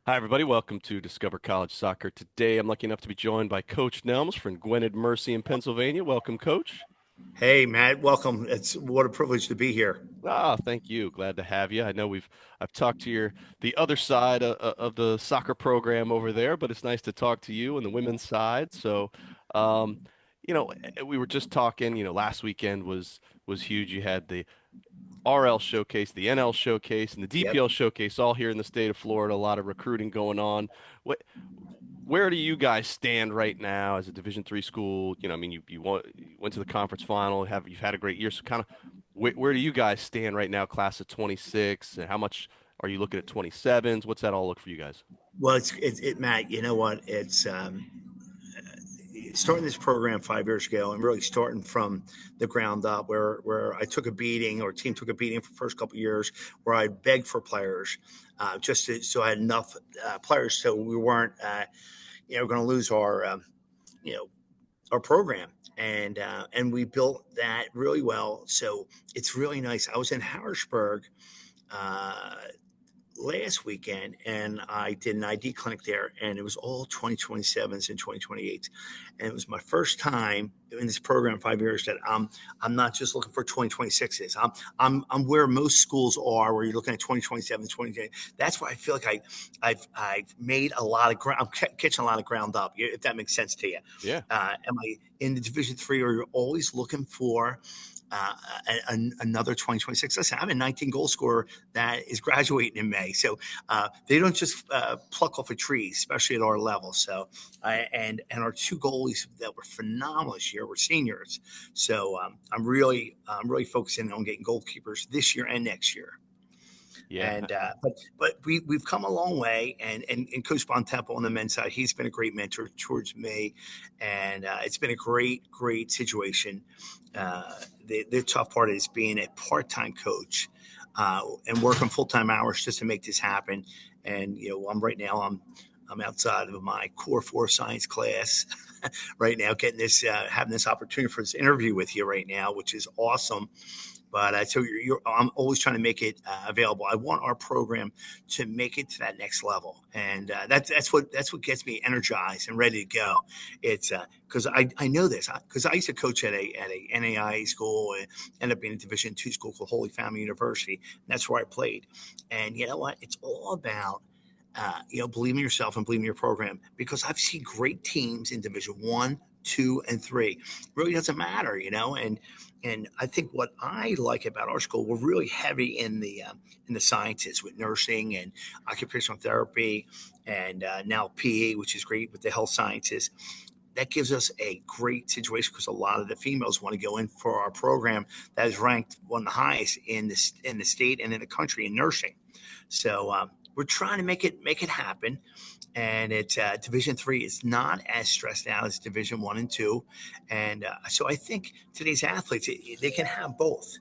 Hi, everybody. Welcome to Discover College Soccer. Today, I'm lucky enough to be joined by Coach Nelms from Gwynedd Mercy in Pennsylvania. Welcome, Coach. Hey, Matt, welcome. It's what a privilege to be here. Thank you. Glad to have you. I know I've talked to the other side of the soccer program over there, but it's nice to talk to you and the women's side. So, um, we were just talking. Last weekend was huge. You had the RL showcase, the NL showcase, and the Yep. DPL showcase all here in the state of Florida. A lot of recruiting going on. What Where do you guys stand right now as a Division III school? I mean, you went to the conference final. You've had a great year. So, kind of, where do you guys stand right now, class of 26? And how much are you looking at 27s? What's that all look for you guys? Well, Matt. You know what? It's starting this program 5 years ago, and really starting from the ground up, where I took a beating, or team took a beating for the first couple of years, where I begged for players, so I had enough players, so we weren't, going to lose you know, our program. And we built that really well. So it's really nice. I was in Harrisburg uh, last weekend, and I did an ID clinic there, and it was all 2027s and 2028s. And it was my first time in this program 5 years that I'm not just looking for 2026s. I'm where most schools are, where you're looking at 2027, 2028. That's why I feel like I've made a lot of ground. I'm catching a lot of ground up, if that makes sense to you. Yeah. Am I in the Division III, or you're always looking for uh, another 2026? Listen, I'm a 19 goal scorer that is graduating in May. So they don't just pluck off a tree, especially at our level. So and our two goalies that were phenomenal this year were seniors. So I'm really focusing on getting goalkeepers this year and next year. Yeah. But we've come a long way, and Coach Bontempo on the men's side, he's been a great mentor towards me, and it's been a great situation. The tough part is being a part-time coach and working full-time hours just to make this happen. And I'm right now I'm outside of my core four science class right now, getting this having this opportunity for this interview with you right now, which is awesome. But so I'm always trying to make it available. I want our program to make it to that next level, and that's what gets me energized and ready to go. It's because I know this because I used to coach at a NAIA school and ended up being a Division II school called Holy Family University. And that's where I played, and you know what? It's all about believe in yourself and believe in your program, because I've seen great teams in Division I, II, and III. It really doesn't matter, and I think what I like about our school, we're really heavy in the sciences with nursing and occupational therapy, and now PE, which is great with the health sciences. That gives us a great situation because a lot of the females want to go in for our program that is ranked one of the highest in the state and in the country in nursing. So we're trying to make it happen, and it's Division III is not as stressed out as Division I and II, and so I think today's athletes, they can have both.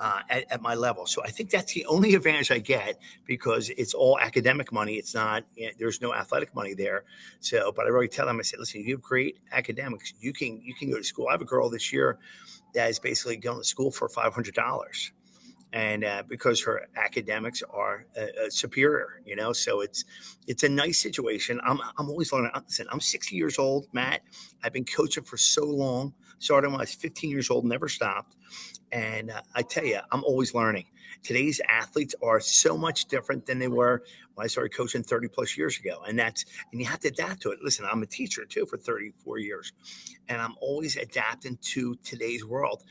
At my level, so I think that's the only advantage I get, because it's all academic money. It's not, there's no athletic money there. So, but I really tell them, I said, listen, you have great academics. You can go to school. I have a girl this year that is basically going to school for $500, and because her academics are superior, so it's a nice situation. I'm always learning. Listen, I'm 60 years old, Matt. I've been coaching for so long. Started when I was 15 years old, never stopped. And I tell you, I'm always learning. Today's athletes are so much different than they were when I started coaching 30 plus years ago. And you have to adapt to it. Listen, I'm a teacher too for 34 years, and I'm always adapting to today's world.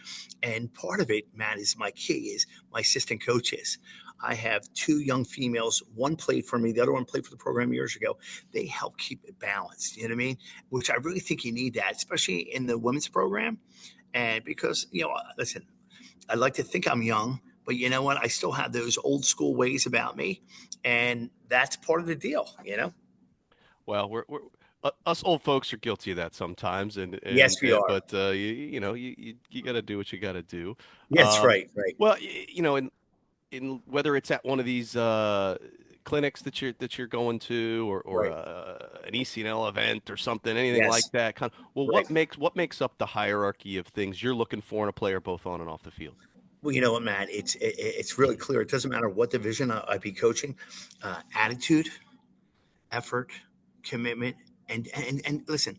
And part of it, Matt, is my key is my assistant coaches. I have two young females. One played for me. The other one played for the program years ago. They help keep it balanced. You know what I mean? Which I really think you need that, especially in the women's program. And because, listen, I like to think I'm young, but you know what? I still have those old school ways about me, and that's part of the deal. Well, us old folks are guilty of that sometimes, Yes, we are. but you got to do what you got to do. Yes, Um, right, right, well, in whether it's at one of these clinics that you're going to, or right. an ECNL event or something, anything like Yes, that. Well, right. what makes up the hierarchy of things you're looking for in a player, both on and off the field? Well, you know what, Matt? It's really clear. It doesn't matter what division I be coaching. Attitude, effort, commitment, and listen,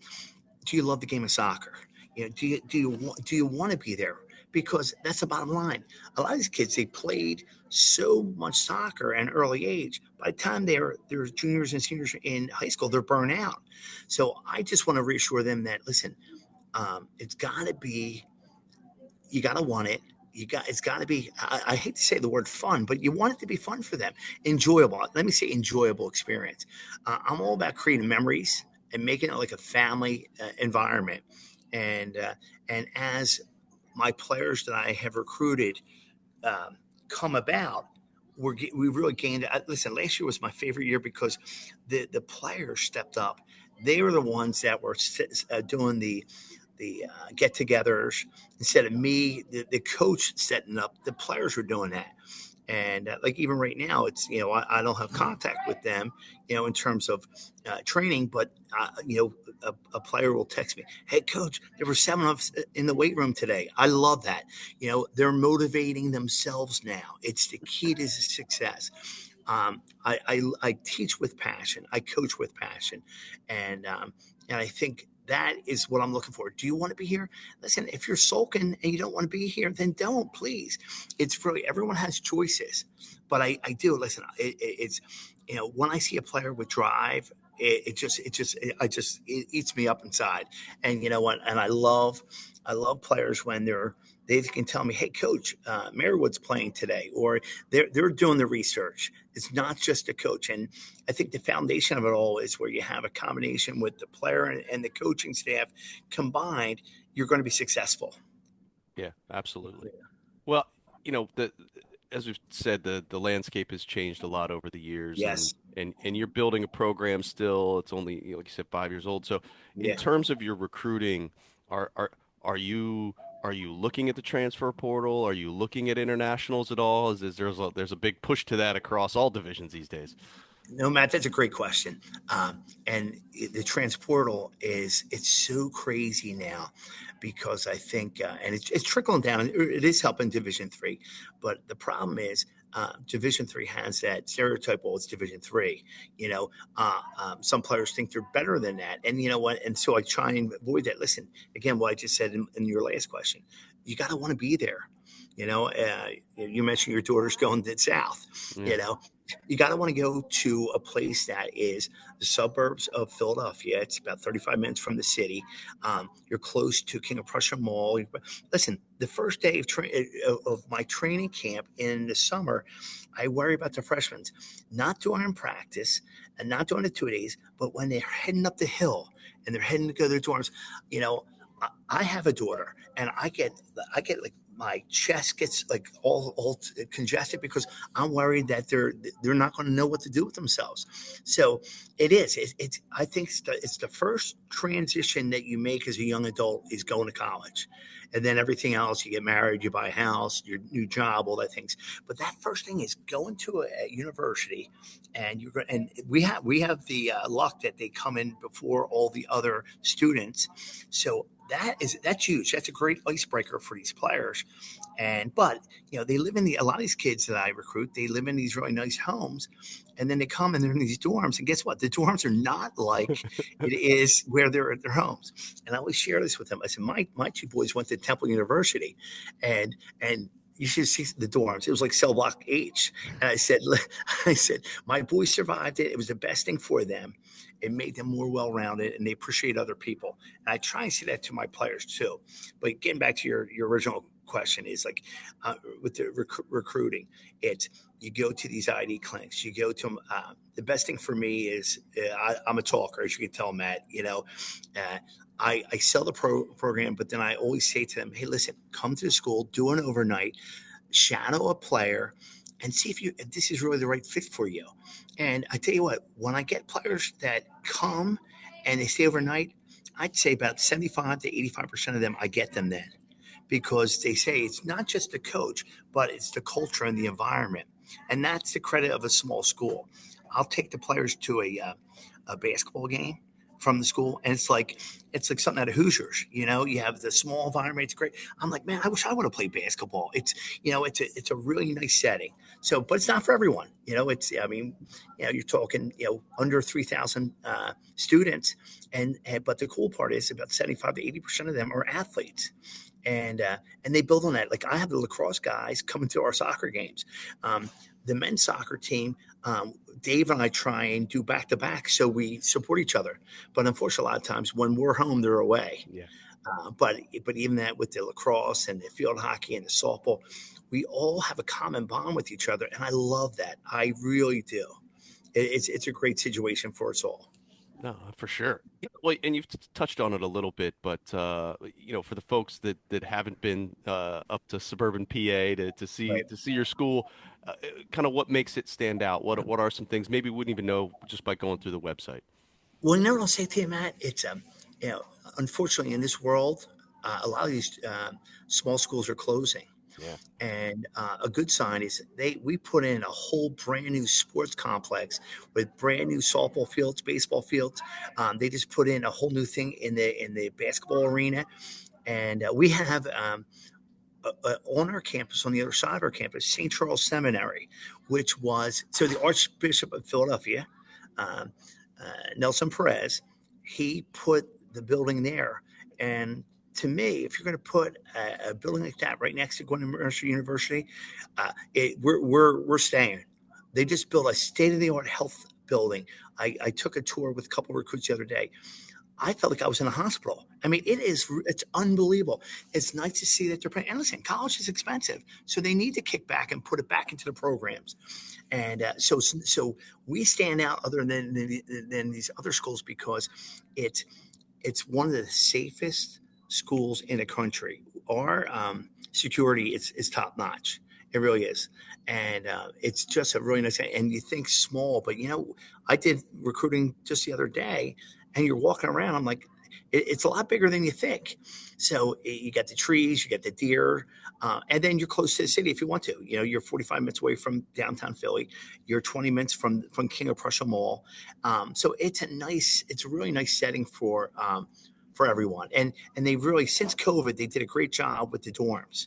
do you love the game of soccer? Do you want to be there? Because that's the bottom line. A lot of these kids, they played so much soccer at an early age. By the time they're juniors and seniors in high school, they're burnt out. So I just want to reassure them that listen, it's got to be, you got to want it. It's got to be. I hate to say the word fun, but you want it to be fun for them, enjoyable. Let me say enjoyable experience. I'm all about creating memories and making it like a family environment. And and as my players that I have recruited um, come about, we really gained. Listen, last year was my favorite year because the players stepped up. They were the ones that were doing the get-togethers instead of me, the coach setting up. The players were doing that, and like even right now, it's I don't have contact with them, in terms of training, but a player will text me, "Hey, coach, there were 7 of us in the weight room today." I love that. They're motivating themselves now. It's the key to success. I teach with passion. I coach with passion, and I think that is what I'm looking for. Do you want to be here? Listen, if you're sulking and you don't want to be here, then don't, please. It's really, everyone has choices, but I do listen. It's when I see a player with drive, it eats me up inside. And you know what? And I love players when they can tell me, "Hey, coach, Marywood's playing today," or they're doing the research. It's not just a coach, and I think the foundation of it all is where you have a combination with the player and the coaching staff combined. You're going to be successful. Yeah, absolutely. Well, the as we've said, the landscape has changed a lot over the years, and Yes. and you're building a program still. It's only, like you said, 5 years old. So, in Yeah. terms of your recruiting, are are are you are you looking at the transfer portal? Are you looking at internationals at all? There's a big push to that across all divisions these days. No, Matt, that's a great question. And the transportal it's so crazy now because I think, and it's trickling down. It is helping Division Three, but the problem is Division Three has that stereotype. Well, it's Division Three. Some players think they're better than that, and you know what? And so I try and avoid that. Listen, again, what I just said in your last question, you got to want to be there. You mentioned your daughter's going to South. Yeah. You know, you got to want to go to a place that is the suburbs of Philadelphia. It's about 35 minutes from the city. You're close to King of Prussia Mall. Listen, the first day of my training camp in the summer, I worry about the freshmen, not during practice and not during the 2 days, but when they're heading up the hill and they're heading to go to their dorms. You know, I have a daughter, and I get like my chest gets like all congested because I'm worried that they're not going to know what to do with themselves. So it is. It's I think it's the first transition that you make as a young adult is going to college, and then everything else. You get married, you buy a house, your new job, all that things. But that first thing is going to a university, and we have the luck that they come in before all the other students. So that's huge. That's a great icebreaker for these players. And but they live in a lot of these kids that I recruit, they live in these really nice homes, and then they come and they're in these dorms. And guess what? The dorms are not like it is where they're at their homes. And I always share this with them. I said, my two boys went to Temple University, and you should see the dorms. It was like cell block H. And I said, I said, my boys survived it. It was the best thing for them. It made them more well-rounded, and they appreciate other people. And I try and say that to my players too. But getting back to your original question is like with the recruiting, it's you go to these ID clinics, you go to them. The best thing for me is I'm a talker, as you can tell, Matt. Uh, I sell the program, but then I always say to them, hey, listen, come to the school, do an overnight, shadow a player, and see if this is really the right fit for you. And I tell you what, when I get players that come and they stay overnight, I'd say about 75 to 85% of them, I get them then because they say it's not just the coach, but it's the culture and the environment. And that's the credit of a small school. I'll take the players to a basketball game. from the school, and it's like something out of Hoosiers. You have the small environment. It's great. I'm like, man, I wish I would have played basketball. It's a really nice setting. So, but it's not for everyone. You're talking under 3,000 students, and but the cool part is about 75 to 80% of them are athletes. And they build on that. Like I have the lacrosse guys coming to our soccer games. The men's soccer team, Dave and I try and do back to back, so we support each other. But unfortunately, a lot of times when we're home, they're away. Yeah. But even that with the lacrosse and the field hockey and the softball, we all have a common bond with each other, and I love that. I really do. It's a great situation for us all. No, for sure. Yeah, well, and you've touched on it a little bit, but for the folks that haven't been up to suburban PA to see Right. to see your school, kind of what makes it stand out? What are some things maybe we wouldn't even know just by going through the website? Well, you know what I'll say to you, Matt? It's you know, unfortunately in this world, a lot of these small schools are closing. Yeah. And a good sign is we put in a whole brand new sports complex with brand new softball fields, baseball fields. They just put in a whole new thing in the basketball arena, and we have on our campus, on the other side of our campus, St. Charles Seminary, which was so the Archbishop of Philadelphia, um, Nelson Perez, he put the building there. And to me, if you're going to put a building like that right next to Gwynedd University, we're staying. They just built a state of the art health building. I took a tour with a couple of recruits the other day. I felt like I was in a hospital. I mean, it's unbelievable. It's nice to see that they're paying. And listen, college is expensive, so they need to kick back and put it back into the programs. And so we stand out other than these other schools because it's it's one of the safest schools in the country. Our security is top notch. It really is, and it's just a really nice. And you think small, but I did recruiting just the other day, and you're walking around. I'm like, it's a lot bigger than you think. So you got the trees, you got the deer, and then you're close to the city if you want to. You're 45 minutes away from downtown Philly. You're 20 minutes from King of Prussia Mall. So it's a really nice setting for everyone. And they really, since COVID, they did a great job with the dorms.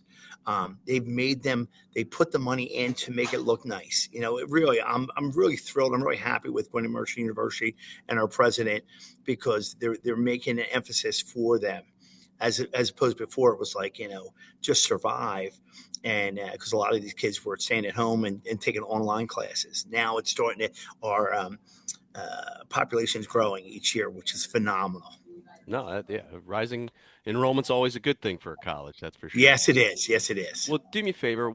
They put the money in to make it look nice. I'm really thrilled. I'm really happy with Gwynedd University and our president because they're making an emphasis for them. As opposed to before, it was like, just survive. And because a lot of these kids were staying at home and taking online classes. Now it's starting to, our population is growing each year, which is phenomenal. No, yeah, rising enrollment's always a good thing for a college, that's for sure. Yes, it is. Yes, it is. Well, do me a favor.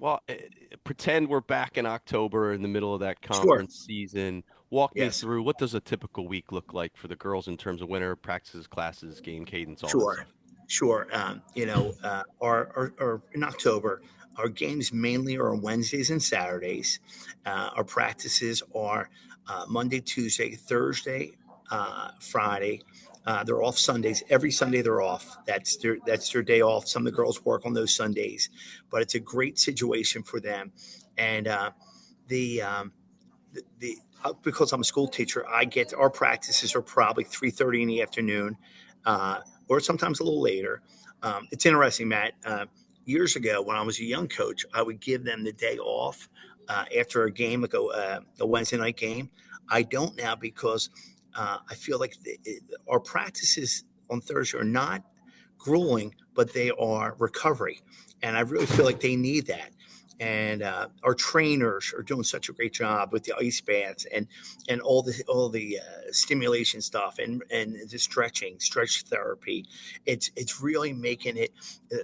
Pretend we're back in October in the middle of that Sure. conference season. Walk me Yes. through what does a typical week look like for the girls in terms of winter practices, classes, game cadence, all that Sure. stuff. Sure. Our in October, our games mainly are on Wednesdays and Saturdays. Our practices are Monday, Tuesday, Thursday, Friday. They're off Sundays. Every Sunday they're off. That's their day off. Some of the girls work on those Sundays, but it's a great situation for them. And the the because I'm a school teacher, I get our practices are probably 3:30 in the afternoon, uh, or sometimes a little later. It's interesting, Matt. Years ago, when I was a young coach, I would give them the day off after a game, like a Wednesday night game. I don't now because I feel like our practices on Thursday are not grueling, but they are recovery, and I really feel like they need that. And our trainers are doing such a great job with the ice baths and all the stimulation stuff and the stretch therapy. It's really making it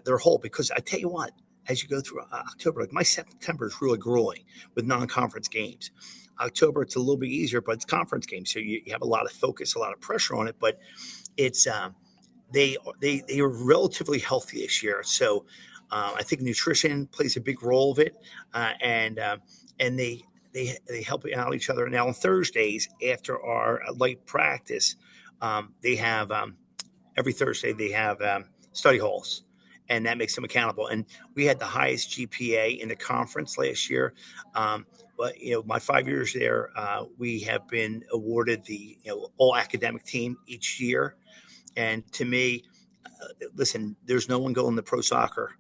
their whole because I tell you what, as you go through October, like my September is really grueling with non-conference games. October it's a little bit easier, but it's conference games, so you have a lot of focus, a lot of pressure on it. But it's they are relatively healthy this year. So I think nutrition plays a big role of it, and they help out each other. Now on Thursdays after our light practice, they have every Thursday they have study halls. And that makes them accountable. And we had the highest GPA in the conference last year. Um, But my 5 years there, we have been awarded the all academic team each year. And to me, listen, there's no one going to pro soccer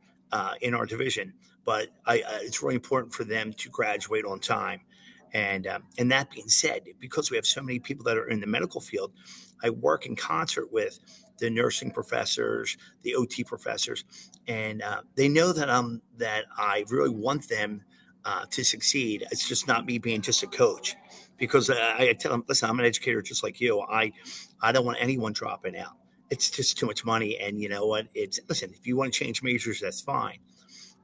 in our division, but it's really important for them to graduate on time. And that being said, because we have so many people that are in the medical field, I work in concert with the nursing professors, the OT professors, and they know that I really want them to succeed. It's just not me being just a coach, because I tell them, listen, I'm an educator just like you. I don't want anyone dropping out. It's just too much money, and you know what? It's listen. If you want to change majors, that's fine,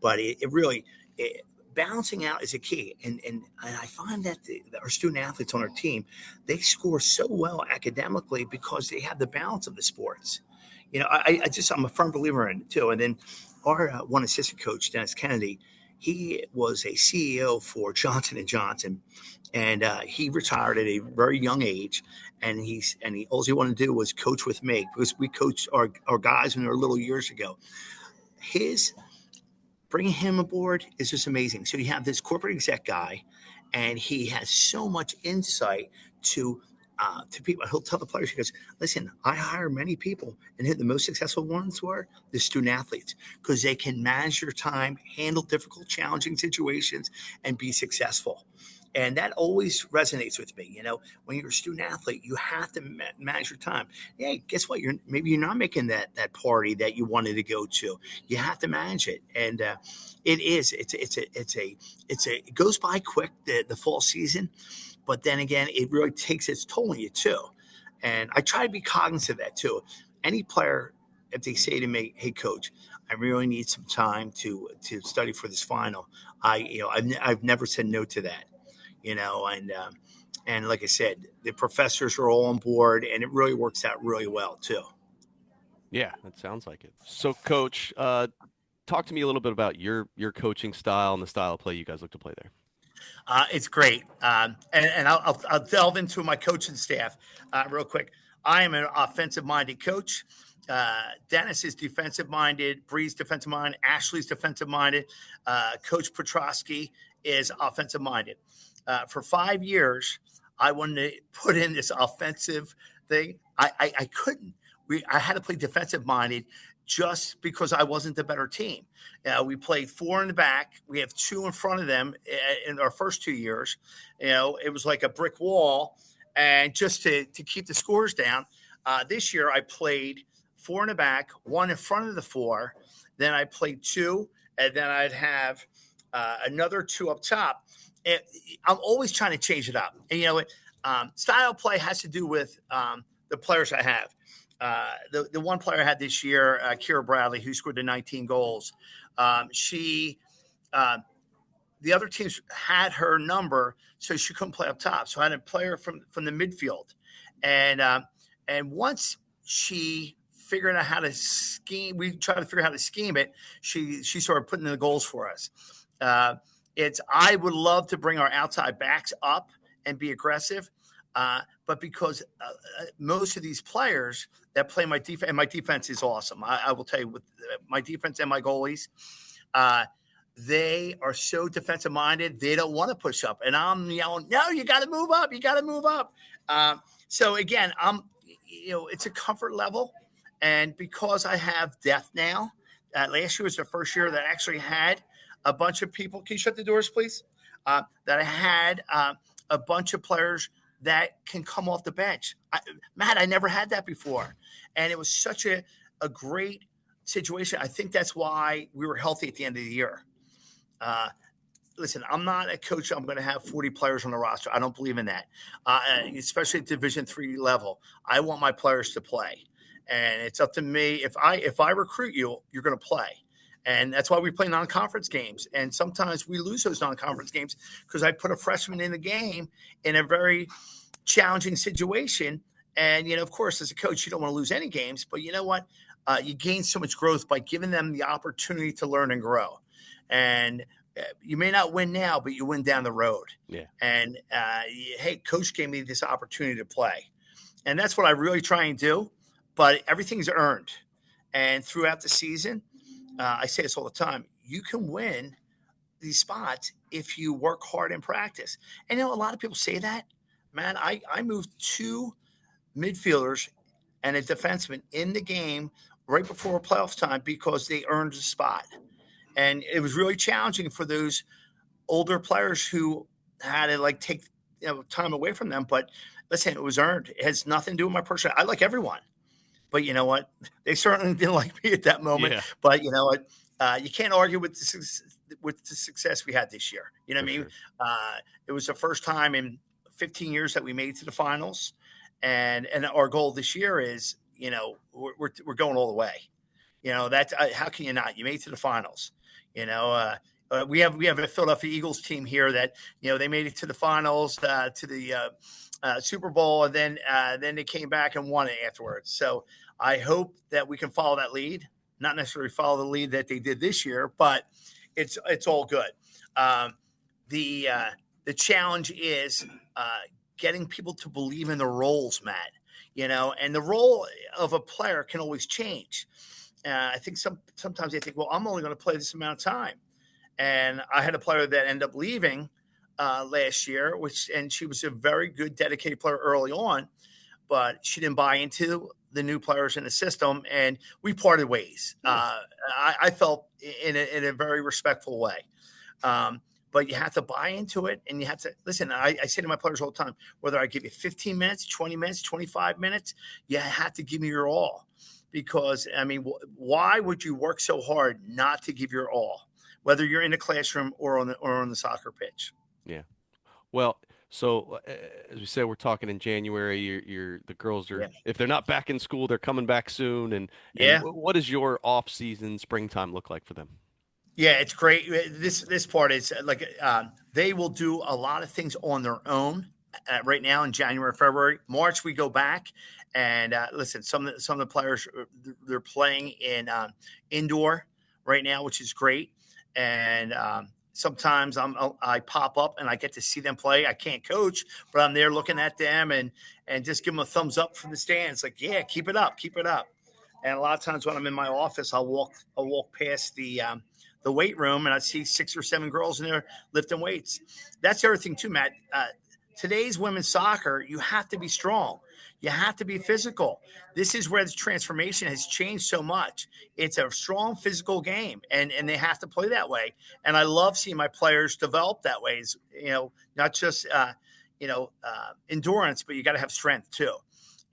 but it really balancing out is a key. And I find that our student athletes on our team, they score so well academically because they have the balance of the sports. I'm a firm believer in it too. And then our one assistant coach, Dennis Kennedy, he was a CEO for Johnson and Johnson, and he retired at a very young age. And all he wanted to do was coach with me, because we coached our guys when they were little years ago. His Bringing him aboard is just amazing. So you have this corporate exec guy, and he has so much insight to people. He'll tell the players, he goes, "Listen, I hire many people, and the most successful ones were the student athletes, because they can manage their time, handle difficult, challenging situations, and be successful." And that always resonates with me. When you're a student athlete, you have to manage your time. Hey, guess what? Maybe you're not making that party that you wanted to go to. You have to manage it, and it goes by quick, the fall season, but then again, it really takes its toll on you too. And I try to be cognizant of that too. Any player, if they say to me, "Hey, coach, I really need some time to study for this final," I've never said no to that. And like I said, the professors are all on board, and it really works out really well too. Yeah, that sounds like it. So, Coach, talk to me a little bit about your coaching style and the style of play you guys look to play there. It's great, and I'll delve into my coaching staff real quick. I am an offensive-minded coach. Dennis is defensive-minded. Bree's defensive-minded. Ashley's defensive-minded. Coach Petrosky is offensive-minded. For 5 years, I wanted to put in this offensive thing. I couldn't. I had to play defensive-minded just because I wasn't the better team. We played four in the back. We have two in front of them in our first 2 years. It was like a brick wall, and just to keep the scores down. This year, I played four in the back, one in front of the four. Then I played two, and then I'd have another two up top. And I'm always trying to change it up. And style play has to do with the players I have. The one player I had this year, Kira Bradley, who scored the 19 goals. The other teams had her number, so she couldn't play up top. So I had a player from the midfield, and once she figured out how to scheme, we tried to figure out how to scheme it. She started putting in the goals for us. I would love to bring our outside backs up and be aggressive. But because most of these players that play my defense, and my defense is awesome. I will tell you, with my defense and my goalies, they are so defensive minded. They don't want to push up, and I'm yelling, "No, you got to move up! You got to move up!" So again, it's a comfort level, and because I have depth now, last year was the first year that I actually had a bunch of people. Can you shut the doors, please? That I had a bunch of players that can come off the bench. Matt, I never had that before. And it was such a great situation. I think that's why we were healthy at the end of the year. Listen, I'm not a coach. I'm going to have 40 players on the roster. I don't believe in that, especially at Division III level. I want my players to play. And it's up to me. If I recruit you, you're going to play. And that's why we play non-conference games. And sometimes we lose those non-conference games because I put a freshman in the game in a very challenging situation. And, of course, as a coach, you don't want to lose any games. But you know what? You gain so much growth by giving them the opportunity to learn and grow. And you may not win now, but you win down the road. Yeah. And, hey, coach gave me this opportunity to play. And that's what I really try and do. But everything's earned. And throughout the season, I say this all the time, you can win these spots if you work hard in practice. And a lot of people say that. Man, I moved two midfielders and a defenseman in the game right before playoff time because they earned a spot. And it was really challenging for those older players who had to like take time away from them. But listen, it was earned. It has nothing to do with my personality. I like everyone. But you know what? They certainly didn't like me at that moment. Yeah, But you know what? You can't argue with the success we had this year. You know for what I mean? sure. It was the first time in 15 years that we made it to the finals, and our goal this year is, we're going all the way. That how can you not? You made it to the finals. You know, we have a Philadelphia Eagles team here that they made it to the finals, to the Super Bowl, and then they came back and won it afterwards. So I hope that we can follow that lead. Not necessarily follow the lead that they did this year, but it's all good. Um, the uh, the challenge is getting people to believe in the roles, Matt. And the role of a player can always change. I think sometimes they think, well, I'm only going to play this amount of time. And I had a player that ended up leaving last year, and she was a very good, dedicated player early on, but she didn't buy into the new players in the system, and we parted ways. Yeah, I felt in a very respectful way. Um, but you have to buy into it, and you have to listen. I say to my players all the time, whether I give you 15 minutes, 20 minutes, 25 minutes, you have to give me your all. Because, I mean, why would you work so hard not to give your all, whether you're in the classroom or on the soccer pitch? yeah. Well, so as we said, we're talking in January. The girls Yeah. are, if they're not back in school, they're coming back soon. And Yeah. what does your off season, springtime look like for them? Yeah, it's great. This part is like they will do a lot of things on their own right now in January, February, March. We go back and listen. Some of the players they're playing in indoor right now, which is great. And sometimes I pop up and I get to see them play. I can't coach, but I'm there looking at them and just give them a thumbs up from the stands. Like, yeah, keep it up, keep it up. And a lot of times when I'm in my office, I'll walk past the weight room and I see 6 or 7 girls in there lifting weights. That's the other thing too, Matt. Today's women's soccer, you have to be strong. You have to be physical. This is where the transformation has changed so much. It's a strong physical game, and they have to play that way. And I love seeing my players develop that way. Not just endurance, but you got to have strength too.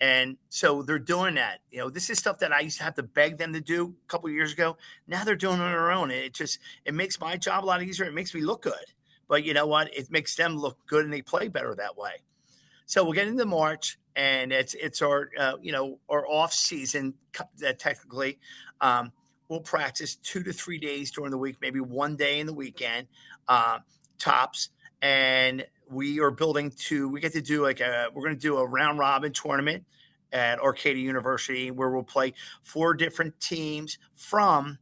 And so they're doing that. This is stuff that I used to have to beg them to do a couple of years ago. Now they're doing it on their own. It makes my job a lot easier. It makes me look good. But you know what? It makes them look good and they play better that way. So we'll get into March, and it's our our off season technically. We'll practice 2 to 3 days during the week, maybe one day in the weekend, uh, tops. And we get to do we're going to do a round robin tournament at Arcadia University where we'll play 4 different teams from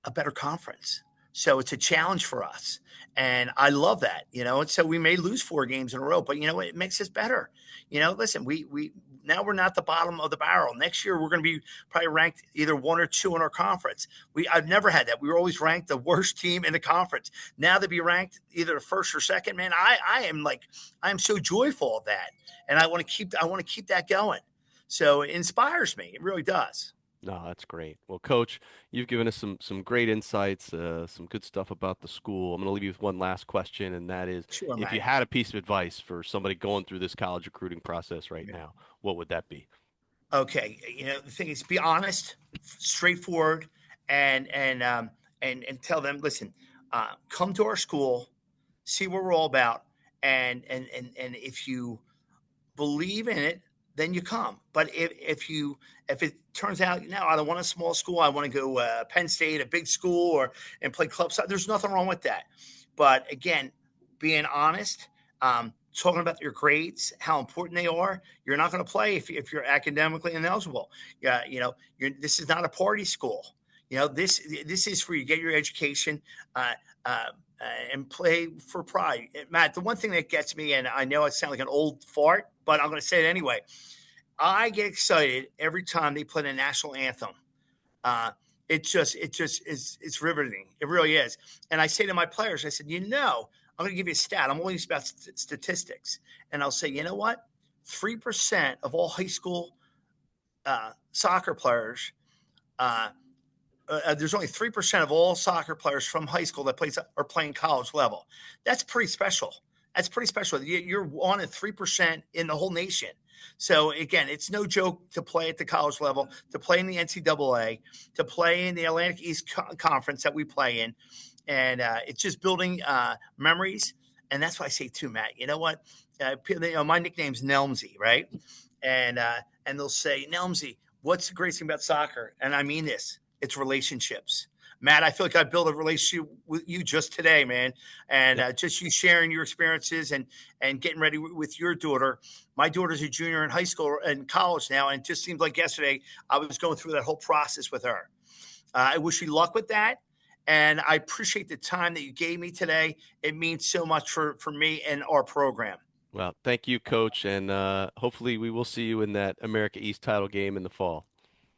a better conference. So it's a challenge for us. And I love that, And so we may lose 4 games in a row, but it makes us better. Listen, we now we're not the bottom of the barrel. Next year we're going to be probably ranked either 1 or 2 in our conference. I've never had that. We were always ranked the worst team in the conference. Now to be ranked either the first or second, man, I am so joyful of that. And I want to keep that going. So it inspires me. It really does. No, that's great. Well, Coach, you've given us some great insights, some good stuff about the school. I'm going to leave you with one last question, and that is, Sure, if you Matt. had a piece of advice for somebody going through this college recruiting process right Yeah. now, what would that be? Okay, the thing is, be honest, straightforward, and tell them, listen, come to our school, see what we're all about, and if you believe in it, then you come. But if it turns out I don't want a small school, I want to go Penn State, a big school, and play club side. There's nothing wrong with that. But again, being honest, talking about your grades, how important they are. You're not going to play if you're academically ineligible. Yeah, this is not a party school. This is for you to get your education. Uh, uh, and play for pride. Matt, the one thing that gets me, and I know I sound like an old fart, but I'm going to say it anyway. I get excited every time they play the national anthem. Uh, it just is it's riveting. It really is. And I say to my players, I said, I'm going to give you a stat. I'm only about statistics, and I'll say, you know what? 3% of all high school soccer players. Uh, there's only 3% of all soccer players from high school that are playing college level. That's pretty special. That's pretty special. You're one at 3% in the whole nation. So again, it's no joke to play at the college level, to play in the NCAA, to play in the Atlantic East Conference that we play in, and it's just building memories. And that's why I say too, Matt. You know what? My nickname's Nelmsy, right? And they'll say, Nelmsy, what's the greatest thing about soccer? And I mean this. It's relationships. Matt, I feel like I built a relationship with you just today, man, and Yep. just you sharing your experiences and getting ready with your daughter. My daughter's a junior in high school and college now, and it just seems like yesterday I was going through that whole process with her. I wish you luck with that, and I appreciate the time that you gave me today. It means so much for me and our program. Well, thank you, Coach, and hopefully we will see you in that America East title game in the fall.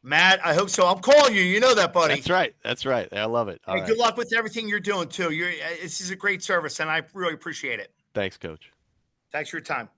Matt, I hope so. I'm calling you. You know that, buddy. That's right. That's right. I love it. All And good right. luck with everything you're doing too. This is a great service, and I really appreciate it. Thanks, Coach. Thanks for your time.